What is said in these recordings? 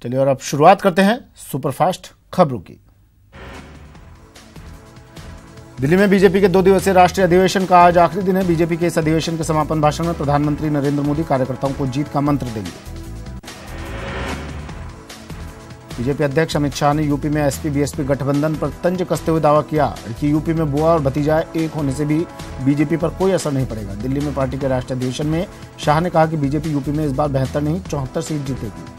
चलिए और अब शुरुआत करते हैं सुपरफास्ट खबरों की। दिल्ली में बीजेपी के 2 दिवसीय राष्ट्रीय अधिवेशन का आज आखिरी दिन है। बीजेपी के इस अधिवेशन के समापन भाषण में प्रधानमंत्री नरेंद्र मोदी कार्यकर्ताओं को जीत का मंत्र देंगे। बीजेपी अध्यक्ष अमित शाह ने यूपी में एसपी बीएसपी गठबंधन पर तंज कसते हुए दावा किया कि यूपी में बुआ और भतीजा एक होने से भी बीजेपी पर कोई असर नहीं पड़ेगा। दिल्ली में पार्टी के राष्ट्रीय अधिवेशन में शाह ने कहा कि बीजेपी यूपी में इस बार 72 नहीं 74 सीट जीतेगी।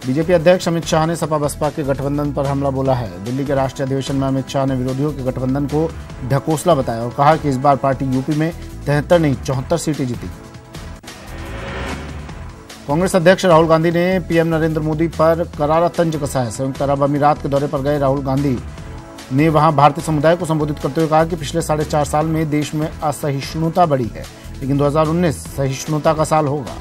बीजेपी अध्यक्ष अमित शाह ने सपा बसपा के गठबंधन पर हमला बोला है। दिल्ली के राष्ट्रीय अधिवेशन में अमित शाह ने विरोधियों के गठबंधन को ढकोसला बताया और कहा कि इस बार पार्टी यूपी में 73 नहीं 74 सीटें जीतेगी। कांग्रेस अध्यक्ष राहुल गांधी ने पीएम नरेंद्र मोदी पर करारा तंज कसा है। संयुक्त अरब अमीरात के दौरे पर गए राहुल गांधी ने वहां भारतीय समुदाय को संबोधित करते हुए कहा कि पिछले 4.5 साल में देश में असहिष्णुता बढ़ी है, लेकिन 2019 सहिष्णुता का साल होगा।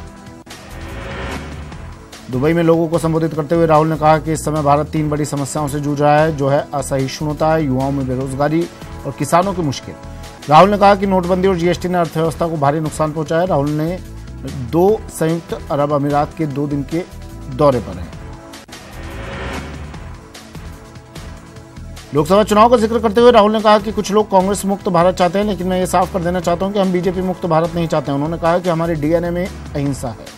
दुबई में लोगों को संबोधित करते हुए राहुल ने कहा कि इस समय भारत 3 बड़ी समस्याओं से जूझ रहा है, जो है असहिष्णुता, युवाओं में बेरोजगारी और किसानों की मुश्किल। राहुल ने कहा कि नोटबंदी और जीएसटी ने अर्थव्यवस्था को भारी नुकसान पहुंचाया। राहुल ने 2 संयुक्त अरब अमीरात के 2 दिन के दौरे पर हैं। लोकसभा चुनाव का जिक्र करते हुए राहुल ने कहा कि कुछ लोग कांग्रेस मुक्त भारत चाहते हैं, लेकिन मैं ये साफ कर देना चाहता हूं कि हम बीजेपी मुक्त भारत नहीं चाहते हैं। उन्होंने कहा कि हमारे डीएनए में अहिंसा है।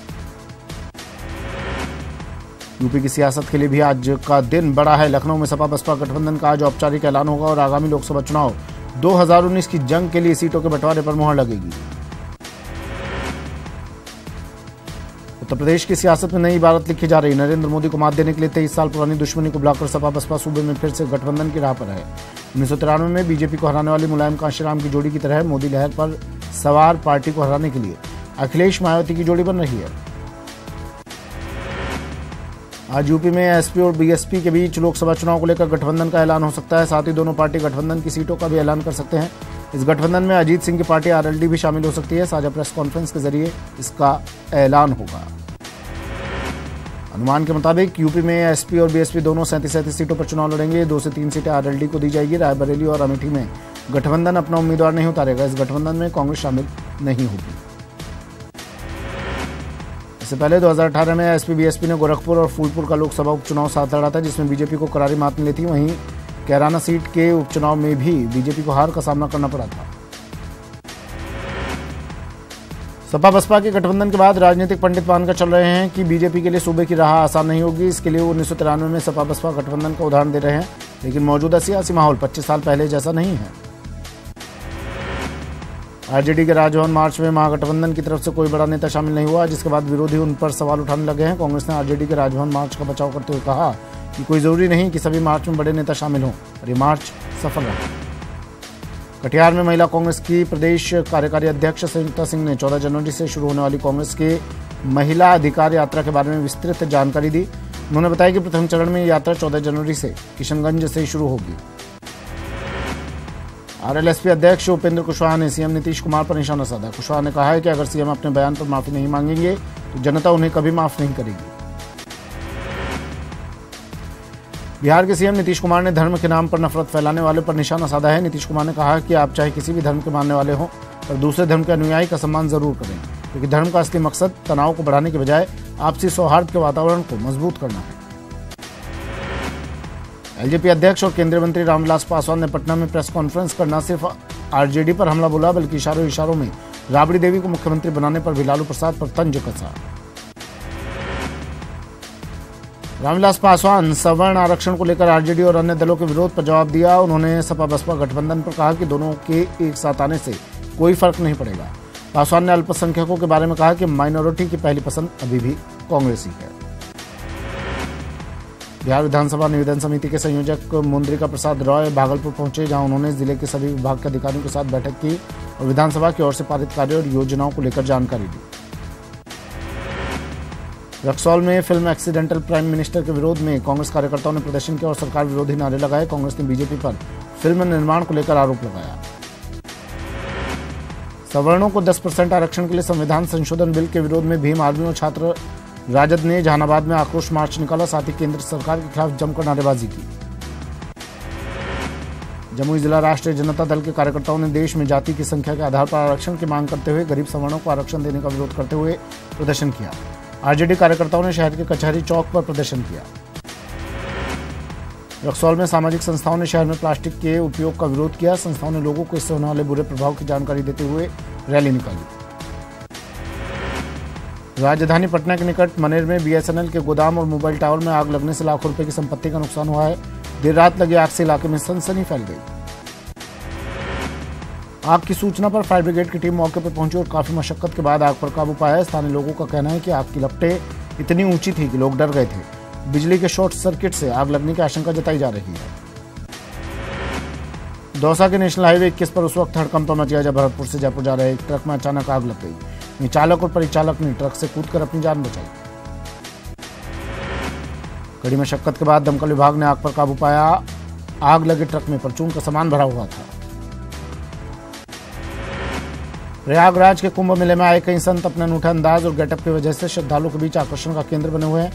यूपी की सियासत के लिए भी आज का दिन बड़ा है। लखनऊ में सपा बसपा गठबंधन का आज औपचारिक ऐलान होगा और आगामी लोकसभा चुनाव 2019 की जंग के लिए सीटों के बंटवारे पर मुहर लगेगी। उत्तर प्रदेश की सियासत में नई इबारत लिखी जा रही। नरेंद्र मोदी को मात देने के लिए 23 साल पुरानी दुश्मनी को भुलाकर सपा बसपा सूबे में फिर से गठबंधन की राह पर है। 1993 में बीजेपी को हराने वाली मुलायम कांशीराम की जोड़ी की तरह मोदी लहर पर सवार पार्टी को हराने के लिए अखिलेश मायावती की जोड़ी बन रही है। आज यूपी में एसपी और बीएसपी के बीच लोकसभा चुनाव को लेकर गठबंधन का ऐलान हो सकता है। साथ ही दोनों पार्टी गठबंधन की सीटों का भी ऐलान कर सकते हैं। इस गठबंधन में अजीत सिंह की पार्टी आरएलडी भी शामिल हो सकती है। साझा प्रेस कॉन्फ्रेंस के जरिए इसका ऐलान होगा। अनुमान के मुताबिक यूपी में एसपी और बीएसपी दोनों 37 सीटों पर चुनाव लड़ेंगे। 2 से 3 सीटें आरएलडी को दी जाएगी। रायबरेली और अमेठी में गठबंधन अपना उम्मीदवार नहीं उतारेगा। इस गठबंधन में कांग्रेस शामिल नहीं होगी। इससे पहले 2018 में एसपी बीएसपी ने गोरखपुर और फूलपुर का लोकसभा उपचुनाव साथ लड़ा था, जिसमें बीजेपी को करारी मात मिली थी। वहीं कैराना सीट के उपचुनाव में भी बीजेपी को हार का सामना करना पड़ा था। सपा बसपा के गठबंधन के बाद राजनीतिक पंडित मानकर चल रहे हैं कि बीजेपी के लिए सूबे की राह आसान नहीं होगी। इसके लिए वो 1993 में सपा बसपा गठबंधन का उदाहरण दे रहे हैं, लेकिन मौजूदा सियासी माहौल 25 साल पहले जैसा नहीं है। आरजेडी के राजभवन मार्च में महागठबंधन की तरफ से कोई बड़ा नेता शामिल नहीं हुआ, जिसके बाद विरोधी उन पर सवाल उठाने लगे हैं। कांग्रेस ने आरजेडी के राजभवन मार्च का बचाव करते हुए कहा कि कोई जरूरी नहीं कि सभी मार्च में बड़े नेता शामिल हों, और ये मार्च सफल रहा। कटिहार में महिला कांग्रेस की प्रदेश कार्यकारी अध्यक्ष संयुक्ता सिंह ने 14 जनवरी से शुरू होने वाली कांग्रेस के महिला अधिकार यात्रा के बारे में विस्तृत जानकारी दी। उन्होंने बताया कि प्रथम चरण में यात्रा 14 जनवरी से किशनगंज से शुरू होगी। आरएलएसपी अध्यक्ष उपेंद्र कुशवाहा ने सीएम नीतीश कुमार पर निशाना साधा। कुशवाहा ने कहा है कि अगर सीएम अपने बयान पर माफी नहीं मांगेंगे तो जनता उन्हें कभी माफ नहीं करेगी। बिहार के सीएम नीतीश कुमार ने धर्म के नाम पर नफरत फैलाने वाले पर निशाना साधा है। नीतीश कुमार ने कहा कि आप चाहे किसी भी धर्म के मानने वाले हों, पर दूसरे धर्म के अनुयायी का सम्मान जरूर करें, क्योंकि धर्म का असली मकसद तनाव को बढ़ाने के बजाय आपसी सौहार्द के वातावरण को मजबूत करना है। एलजेपी अध्यक्ष और केंद्रीय मंत्री रामविलास पासवान ने पटना में प्रेस कॉन्फ्रेंस कर न सिर्फ आरजेडी पर हमला बोला, बल्कि इशारों में राबड़ी देवी को मुख्यमंत्री बनाने पर भी लालू प्रसाद पर तंज कसा। रामविलास पासवान सवर्ण आरक्षण को लेकर आरजेडी और अन्य दलों के विरोध पर जवाब दिया। उन्होंने सपा बसपा गठबंधन पर कहा कि दोनों के एक साथ आने से कोई फर्क नहीं पड़ेगा। पासवान ने अल्पसंख्यकों के बारे में कहा कि माइनॉरिटी की पहली पसंद अभी भी कांग्रेस ही है। बिहार विधानसभा निवेदन समिति के संयोजक मुंद्रिका प्रसाद रॉय भागलपुर पहुंचे, जहां उन्होंने जिले के सभी विभाग के अधिकारियों के साथ बैठक की और विधानसभा की ओर से पारित कार्यों और योजनाओं को लेकर जानकारी दी। रक्सौल में फिल्म एक्सीडेंटल प्राइम मिनिस्टर के विरोध में कांग्रेस कार्यकर्ताओं ने प्रदर्शन किया और सरकार विरोधी नारे लगाए। कांग्रेस ने बीजेपी पर फिल्म निर्माण को लेकर आरोप लगाया। सवर्णों को 10% आरक्षण के लिए संविधान संशोधन बिल के विरोध में भीम आर्मी और छात्र राजद ने जहानाबाद में आक्रोश मार्च निकाला। साथ ही केंद्र सरकार के खिलाफ जमकर नारेबाजी की। जमुई जिला राष्ट्रीय जनता दल के कार्यकर्ताओं ने देश में जाति की संख्या के आधार पर आरक्षण की मांग करते हुए गरीब सवर्णों को आरक्षण देने का विरोध करते हुए प्रदर्शन किया। आरजेडी कार्यकर्ताओं ने शहर के कचहरी चौक पर प्रदर्शन किया। रक्सौल में सामाजिक संस्थाओं ने शहर में प्लास्टिक के उपयोग का विरोध किया। संस्थाओं ने लोगों को इससे होने वाले बुरे प्रभाव की जानकारी देते हुए रैली निकाली। राजधानी पटना के निकट मनेर में बीएसएनएल के गोदाम और मोबाइल टावर में आग लगने से लाखों रुपए की संपत्ति का नुकसान हुआ है। देर रात लगी आग से इलाके में सनसनी फैल गई। आग की सूचना पर फायर ब्रिगेड की टीम मौके पर पहुंची और काफी मशक्कत के बाद आग पर काबू पाया। स्थानीय लोगों का कहना है कि आग की लपटें इतनी ऊंची थी कि लोग डर गए थे। बिजली के शॉर्ट सर्किट से आग लगने की आशंका जताई जा रही है। दौसा के नेशनल हाईवे 21 पर उस वक्त हड़कंप मच गया जब भरतपुर से जयपुर जा रहे एक ट्रक में अचानक आग लग गई। वहीं चालक और परिचालक ने ट्रक से कूदकर अपनी जान बचाई। कड़ी मशक्कत के बाद दमकल विभाग ने आग पर काबू पाया। आग लगे ट्रक में परचून का सामान भरा हुआ था। प्रयागराज के कुंभ मेले में आए कई संत अपने अनूठे अंदाज और गेटअप की वजह से श्रद्धालुओं के बीच आकर्षण का केंद्र बने हुए हैं।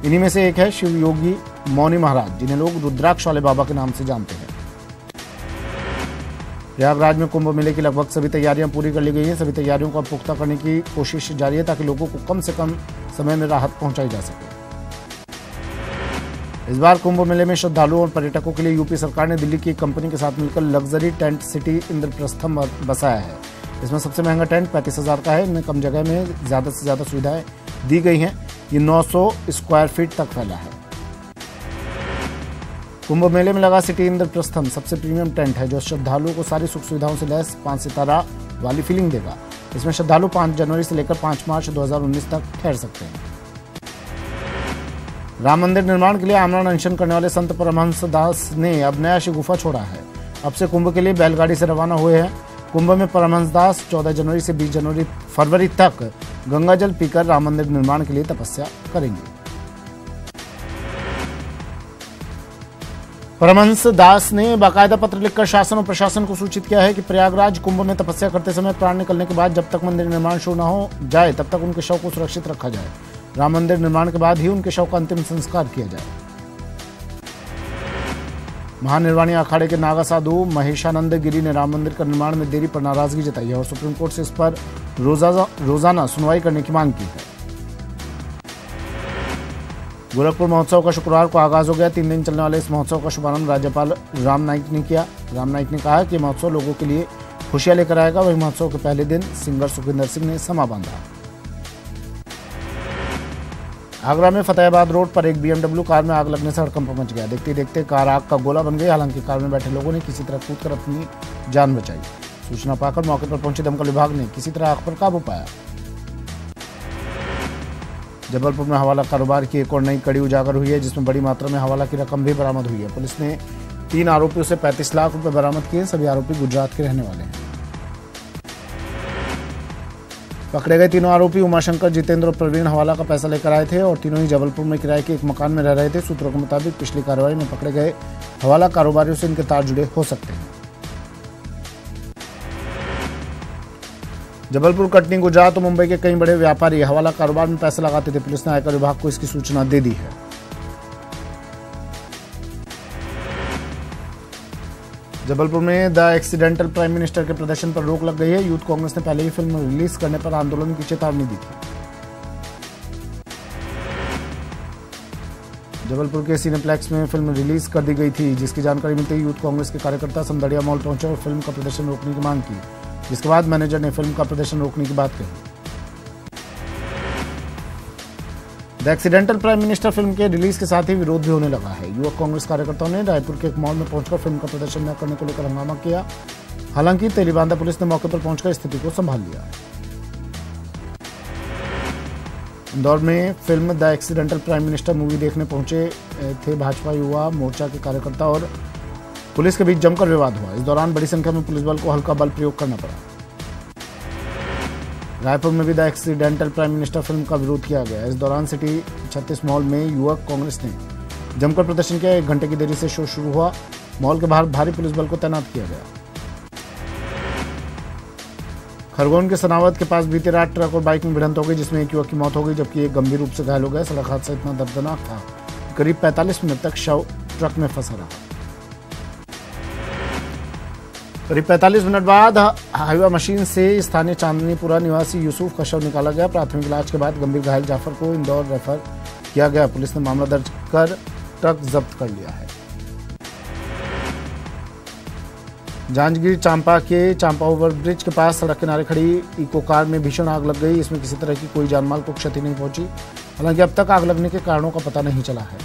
इन्हीं में से एक है शिव योगी मौनी महाराज, जिन्हें लोग रुद्राक्ष वाले बाबा के नाम से जानते हैं। प्रयागराज में कुंभ मेले की लगभग सभी तैयारियां पूरी कर ली गई हैं। सभी तैयारियों को पुख्ता करने की कोशिश जारी है ताकि लोगों को कम से कम समय में राहत पहुंचाई जा सके। इस बार कुंभ मेले में श्रद्धालुओं और पर्यटकों के लिए यूपी सरकार ने दिल्ली की एक कंपनी के साथ मिलकर लग्जरी टेंट सिटी इंद्रप्रस्थम बसाया है। इसमें सबसे महंगा टेंट 35,000 का है। इनमें कम जगह में ज्यादा से ज्यादा सुविधाएं दी गई हैं। ये 900 स्क्वायर फीट तक फैला है। कुंभ मेले में लगा सिटी इंद्रप्रस्थम सबसे प्रीमियम टेंट है, जो श्रद्धालुओं को सारी सुख सुविधाओं से लैस 5 सितारा वाली फीलिंग देगा। इसमें श्रद्धालु 5 जनवरी से लेकर 5 मार्च 2019 तक ठहर सकते हैं। राम मंदिर निर्माण के लिए आमरण अनशन करने वाले संत परमहंस दास ने अब नया शिगुफा छोड़ा है। अब से कुंभ के लिए बैलगाड़ी से रवाना हुए हैं। कुंभ में परमहंस दास 14 जनवरी से 20 फरवरी तक गंगा जल पीकर राम मंदिर निर्माण के लिए तपस्या करेंगे। परमहंस दास ने बाकायदा पत्र लिखकर शासन और प्रशासन को सूचित किया है कि प्रयागराज कुंभ में तपस्या करते समय प्राण निकलने के बाद जब तक मंदिर निर्माण शुरू न हो जाए तब तक उनके शव को सुरक्षित रखा जाए। राम मंदिर निर्माण के बाद ही उनके शव का अंतिम संस्कार किया जाए। महानिर्वाणी अखाड़े के नागा साधु महेशानंद गिरी ने राम मंदिर का निर्माण में देरी पर नाराजगी जताई है और सुप्रीम कोर्ट से इस पर रोजाना सुनवाई करने की मांग की है। गोरखपुर महोत्सव का शुक्रवार को आगाज हो गया। 3 दिन चलने वाले इस महोत्सव का शुभारंभ राज्यपाल राम नाईक ने किया। राम नाईक ने कहा कि महोत्सव लोगों के लिए खुशियां लेकर आएगा। वही महोत्सव के पहले दिन सिंगर सुखविंदर सिंह ने समा बांधा। आगरा में फतेहाबाद रोड पर एक बीएमडब्ल्यू कार में आग लगने से हड़कंप मच गया। देखते देखते कार आग का गोला बन गई। हालांकि कार में बैठे लोगों ने किसी तरह कूदकर अपनी जान बचाई। सूचना पाकर मौके पर पहुंचे दमकल विभाग ने किसी तरह आग पर काबू पाया। जबलपुर में हवाला कारोबार की एक और नई कड़ी उजागर हुई है, जिसमें बड़ी मात्रा में हवाला की रकम भी बरामद हुई है। पुलिस ने 3 आरोपियों से 35 लाख रुपए बरामद किए। सभी आरोपी गुजरात के रहने वाले हैं। पकड़े गए तीनों आरोपी उमाशंकर, जितेंद्र और प्रवीण हवाला का पैसा लेकर आए थे और तीनों ही जबलपुर में किराए के एक मकान में रह रहे थे। सूत्रों के मुताबिक पिछली कार्रवाई में पकड़े गए हवाला कारोबारियों से इनके तार जुड़े हो सकते हैं। जबलपुर, कटनी, गुजरात और मुंबई के कई बड़े व्यापारी हवाला कारोबार में पैसे लगाते थे। पुलिस ने आयकर विभाग को इसकी सूचना दे दी है। जबलपुर में द एक्सीडेंटल प्राइम मिनिस्टर के प्रदर्शन पर रोक लग गई है। यूथ कांग्रेस ने पहले ही फिल्म रिलीज करने पर आंदोलन की चेतावनी दी थी। जबलपुर के सिनेप्लेक्स में फिल्म रिलीज कर दी गई थी, जिसकी जानकारी मिलते ही यूथ कांग्रेस के कार्यकर्ता समदड़िया मॉल पहुंचे और फिल्म का प्रदर्शन रोकने की मांग की, जिसके बाद मैनेजर ने फिल्म का प्रदर्शन रोकने की बात कही। The accidental prime minister film के रिलीज के साथ ही विरोध भी होने लगा है। युवक कांग्रेस कार्यकर्ताओं ने रायपुर के एक मॉल में पहुंचकर फिल्म का प्रदर्शन न करने को लेकर हंगामा किया। हालांकि तेलीबांधा पुलिस ने मौके पर पहुंचकर स्थिति को संभाल लिया। इंदौर में film the accidental prime minister movie देखने पहुंचे थे भाजपा युवा मोर्चा के कार्यकर्ता और पुलिस के बीच जमकर विवाद हुआ। इस दौरान बड़ी संख्या में पुलिस बल को हल्का बल प्रयोग करना पड़ा। रायपुर में भी the accidental prime minister film का विरोध किया गया। इस दौरान सिटी 36 मॉल में युवक कांग्रेस ने जमकर प्रदर्शन किया। 1 घंटे की देरी से शो शुरू हुआ। मॉल के बाहर भारी पुलिस बल को तैनात किया गया। खरगोन के सनावत के पास बीती रात ट्रक और बाइक में भिड़ंत हो गई, जिसमें एक युवक की मौत हो गई जबकि एक गंभीर रूप से घायल हो गया। सड़क हादसा इतना दर्दनाक था कि करीब 45 मिनट तक शव ट्रक में फंसा रहा। करीब 45 मिनट बाद हाइवा मशीन से स्थानीय चांदनीपुरा निवासी यूसुफ का शव निकाला गया। प्राथमिक इलाज के बाद गंभीर घायल जाफर को इंदौर रेफर किया गया। पुलिस ने मामला दर्ज कर ट्रक जब्त कर लिया है। जांजगीर चांपा के चांपा ओवरब्रिज के पास सड़क किनारे खड़ी इको कार में भीषण आग लग गई। इसमें किसी तरह की कोई जानमाल को क्षति नहीं पहुंची। हालांकि अब तक आग लगने के कारणों का पता नहीं चला है।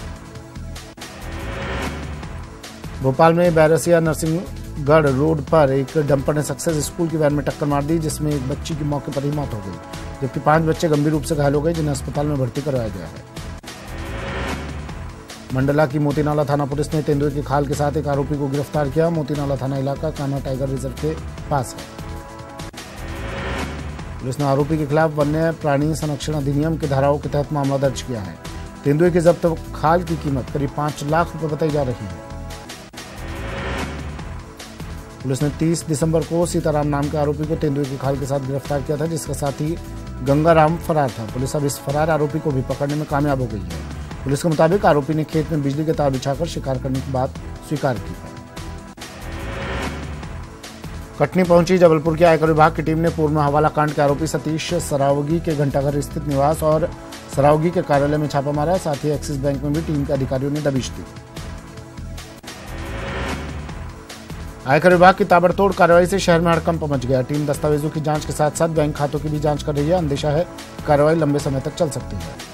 भोपाल में बैरसिया नरसिंहगढ़ रोड पर एक डंपर ने सक्सेस स्कूल की वैन में टक्कर मार दी, जिसमें एक बच्ची की मौके पर ही मौत हो गई, जबकि 5 बच्चे गंभीर रूप से घायल हो गए, जिन्हें अस्पताल में भर्ती करवाया गया है। मंडला की मोतीनाला थाना पुलिस ने तेंदुए की खाल के साथ एक आरोपी को गिरफ्तार किया। मोतीनाला थाना इलाका कान्हा टाइगर रिजर्व के पास है। पुलिस ने आरोपी के खिलाफ वन्य प्राणी संरक्षण अधिनियम की धाराओं के तहत मामला दर्ज किया है। तेंदुए की जब्त खाल की कीमत करीब 5 लाख रुपए बताई जा रही है। पुलिस ने 30 दिसंबर को सीताराम नाम के आरोपी को तेंदुए की खाल के साथ गिरफ्तार किया था, जिसका साथी गंगाराम फरार था। पुलिस अब इस फरार आरोपी को भी पकड़ने में कामयाब हो गई है। पुलिस के मुताबिक आरोपी ने खेत में बिजली के तार बिछाकर शिकार करने की बात स्वीकार की है। कटनी पहुंची जबलपुर के आयकर विभाग की टीम ने पूर्व में हवाला कांड के आरोपी सतीश सरावगी के घंटाघर स्थित निवास और सरावगी के कार्यालय में छापा मारा। साथ ही एक्सिस बैंक में भी टीम के अधिकारियों ने दबिश दी। आयकर विभाग की ताबड़तोड़ कार्रवाई से शहर में हड़कंप मच गया। टीम दस्तावेजों की जांच के साथ साथ बैंक खातों की भी जांच कर रही है। अंदेशा है कार्रवाई लंबे समय तक चल सकती है।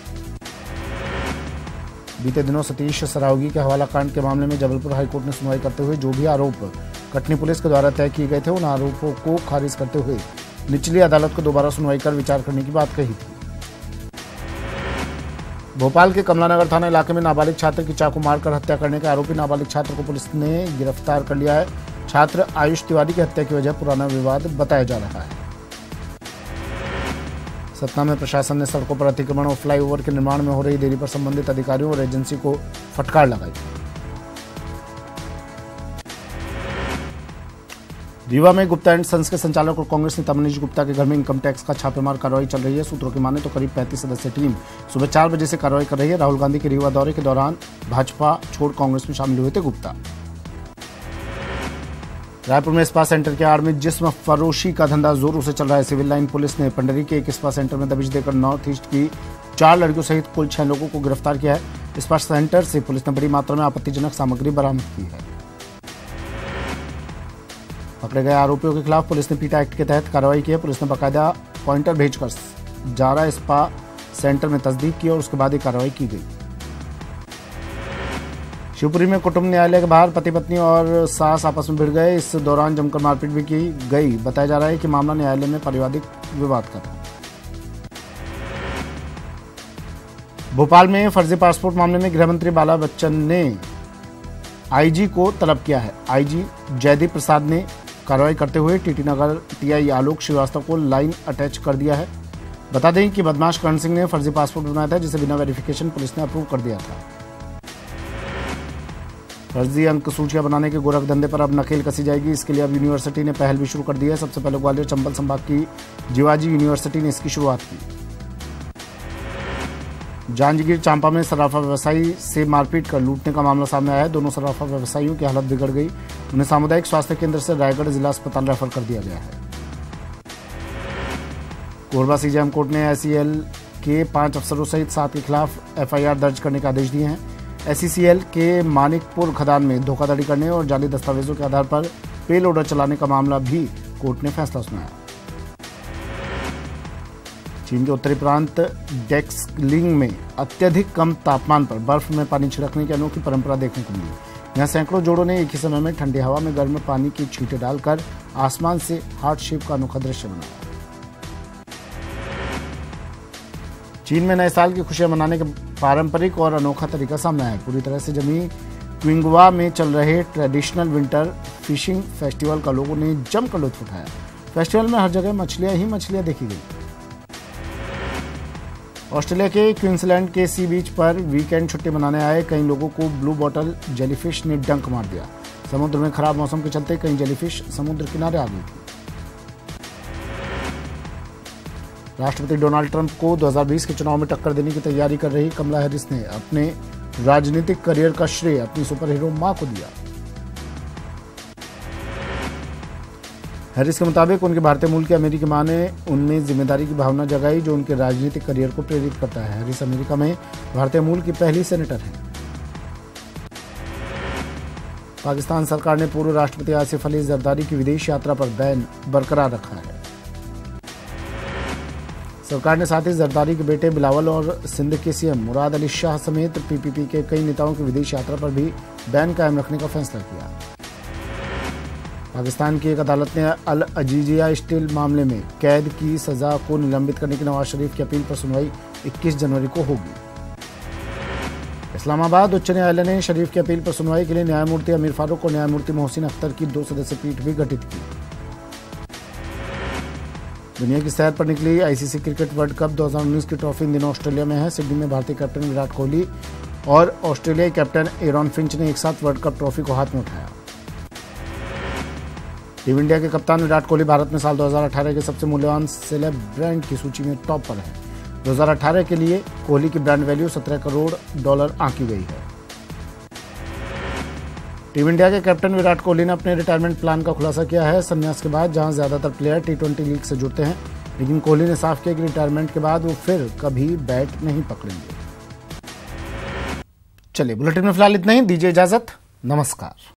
बीते दिनों सतीश सरावगी के हवाला कांड के मामले में जबलपुर हाईकोर्ट ने सुनवाई करते हुए जो भी आरोप कटनी पुलिस के द्वारा तय किए गए थे, उन आरोपों को खारिज करते हुए निचली अदालत को दोबारा सुनवाई कर विचार करने की बात कही थी। भोपाल के कमलानगर थाना इलाके में नाबालिग छात्र की चाकू मारकर हत्या करने के आरोपी नाबालिग छात्र को पुलिस ने गिरफ्तार कर लिया है। छात्र आयुष तिवारी की हत्या की वजह पुराना विवाद बताया जा रहा है। सतना में प्रशासन ने सड़कों पर अतिक्रमण और फ्लाईओवर के निर्माण में हो रही देरी पर संबंधित अधिकारियों और एजेंसी को फटकार लगाई। रीवा में गुप्ता एंड सन्स के संचालक और कांग्रेस नेता मनीष गुप्ता के घर में इनकम टैक्स का छापेमार कार्रवाई चल रही है। सूत्रों की माने तो करीब 35 सदस्यीय टीम सुबह 4 बजे से कार्रवाई कर रही है। राहुल गांधी के रीवा दौरे के दौरान भाजपा छोड़ कांग्रेस में शामिल हुए थे गुप्ता। रायपुर में स्पा सेंटर के आड़ में जिस्म फरोशी का धंधा जोरों से चल रहा है। सिविल लाइन पुलिस ने पंडरी के एक स्पा सेंटर में दबिश देकर नॉर्थ ईस्ट की 4 लड़कियों सहित कुल 6 लोगों को गिरफ्तार किया है। स्पा सेंटर से पुलिस ने बड़ी मात्रा में आपत्तिजनक सामग्री बरामद की है। पकड़े गए आरोपियों के खिलाफ पुलिस ने पीटा एक्ट के तहत कार्रवाई की है। पुलिस ने बाकायदा पॉइंटर भेजकर जारा स्पा सेंटर में तस्दीक की और उसके बाद ही कार्रवाई की गई। शिवपुरी में कुटुंब न्यायालय के बाहर पति पत्नी और सास आपस में भिड़ गए। इस दौरान जमकर मारपीट भी की गई। बताया जा रहा है कि मामला न्यायालय में पारिवारिक विवाद का था। भोपाल में फर्जी पासपोर्ट मामले में गृहमंत्री बाला बच्चन ने आईजी को तलब किया है। आईजी जयदीप प्रसाद ने कार्रवाई करते हुए टीटी नगर टीआई आलोक श्रीवास्तव को लाइन अटैच कर दिया है। बता दें कि बदमाश करण सिंह ने फर्जी पासपोर्ट बनाया था, जिसे बिना वेरिफिकेशन पुलिस ने अप्रूव कर दिया था। फर्जी अंक सूचियां बनाने के गोरख धंधे पर अब नकेल कसी जाएगी। इसके लिए अब यूनिवर्सिटी ने पहल भी शुरू कर दी है। सबसे पहले ग्वालियर चंबल संभाग की जीवाजी यूनिवर्सिटी ने इसकी शुरुआत की। जांजगीर चांपा में सराफा व्यवसायी से मारपीट कर लूटने का मामला सामने आया है। दोनों सराफा व्यवसायियों की हालत बिगड़ गई। उन्हें सामुदायिक स्वास्थ्य केंद्र से रायगढ़ जिला अस्पताल रेफर कर दिया गया है। कोरबा सीजेएम कोर्ट ने एसईएल के 5 अफसरों सहित 7 के खिलाफ एफआईआर दर्ज करने के आदेश दिए हैं। एसईसीएल के मानिकपुर खदान में धोखाधड़ी करने और जाली दस्तावेजों के आधार पर पे लोडर चलाने का मामला भी कोर्ट ने फैसला सुनाया। चीन के उत्तरी प्रांत डेक्सलिंग में अत्यधिक कम तापमान पर बर्फ में पानी छिड़कने की अनोखी परंपरा देखने को मिली। यहाँ सैकड़ों जोड़ों ने एक ही समय में ठंडी हवा में गर्म पानी की छींटे डालकर आसमान से हार्ट शेप का अनोखा दृश्य बनाया। चीन में नए साल की खुशियां मनाने का पारंपरिक और अनोखा तरीका सामने आया है। पूरी तरह से जमी क्विंगवा में चल रहे ट्रेडिशनल विंटर फिशिंग फेस्टिवल का लोगों ने जमकर लुत्फ उठाया। फेस्टिवल में हर जगह मछलियां ही मछलियां देखी गई। ऑस्ट्रेलिया के क्वींसलैंड के सी बीच पर वीकेंड छुट्टी मनाने आए कई लोगों को ब्लू बॉटल जेलीफिश ने डंक मार दिया। समुद्र में खराब मौसम के चलते कई जेलीफिश समुद्र किनारे आ गई थी। राष्ट्रपति डोनाल्ड ट्रंप को 2020 के चुनाव में टक्कर देने की तैयारी कर रही कमला हैरिस ने अपने राजनीतिक करियर का श्रेय अपनी सुपर हीरो मां को दिया। हैरिस के मुताबिक उनके भारतीय मूल की अमेरिकी मां ने उनमें जिम्मेदारी की भावना जगाई जो उनके राजनीतिक करियर को प्रेरित करता है। हैरिस अमेरिका में भारतीय मूल की पहली सेनेटर हैं। पाकिस्तान सरकार ने पूर्व राष्ट्रपति आसिफ अली जरदारी की विदेश यात्रा पर बैन बरकरार रखा है। सरकार ने साथ ही जरदारी के बेटे बिलावल और सिंध के सीएम मुराद अली शाह समेत पीपीपी के कई नेताओं की विदेश यात्रा पर भी बैन कायम रखने का फैसला किया। पाकिस्तान की एक अदालत ने अल अजीजिया स्टील मामले में कैद की सजा को निलंबित करने की नवाज शरीफ की अपील पर सुनवाई 21 जनवरी को होगी। इस्लामाबाद उच्च न्यायालय ने शरीफ की अपील पर सुनवाई के लिए न्यायमूर्ति अमीर फारूक और न्यायमूर्ति मोहसिन अख्तर की 2 सदस्यीय पीठ भी गठित की। दुनिया की सैर पर निकली आईसीसी क्रिकेट वर्ल्ड कप 2019 की ट्रॉफी इन दिनों ऑस्ट्रेलिया में है। सिडनी में भारतीय कैप्टन विराट कोहली और ऑस्ट्रेलियाई कैप्टन एरॉन फिंच ने एक साथ वर्ल्ड कप ट्रॉफी को हाथ में उठाया। टीम इंडिया के कप्तान विराट कोहली भारत में साल 2018 के सबसे मूल्यवान सेलेब ब्रांड की सूची में टॉप पर है। 2018 के लिए कोहली की ब्रांड वैल्यू $17 करोड़ आंकी गई है। टीम इंडिया के कैप्टन विराट कोहली ने अपने रिटायरमेंट प्लान का खुलासा किया है। संन्यास के बाद जहां ज्यादातर प्लेयर टी20 लीग से जुड़ते हैं, लेकिन कोहली ने साफ किया कि रिटायरमेंट के बाद वो फिर कभी बैट नहीं पकड़ेंगे। चलिए बुलेटिन में फिलहाल इतना ही, दीजिए इजाजत, नमस्कार।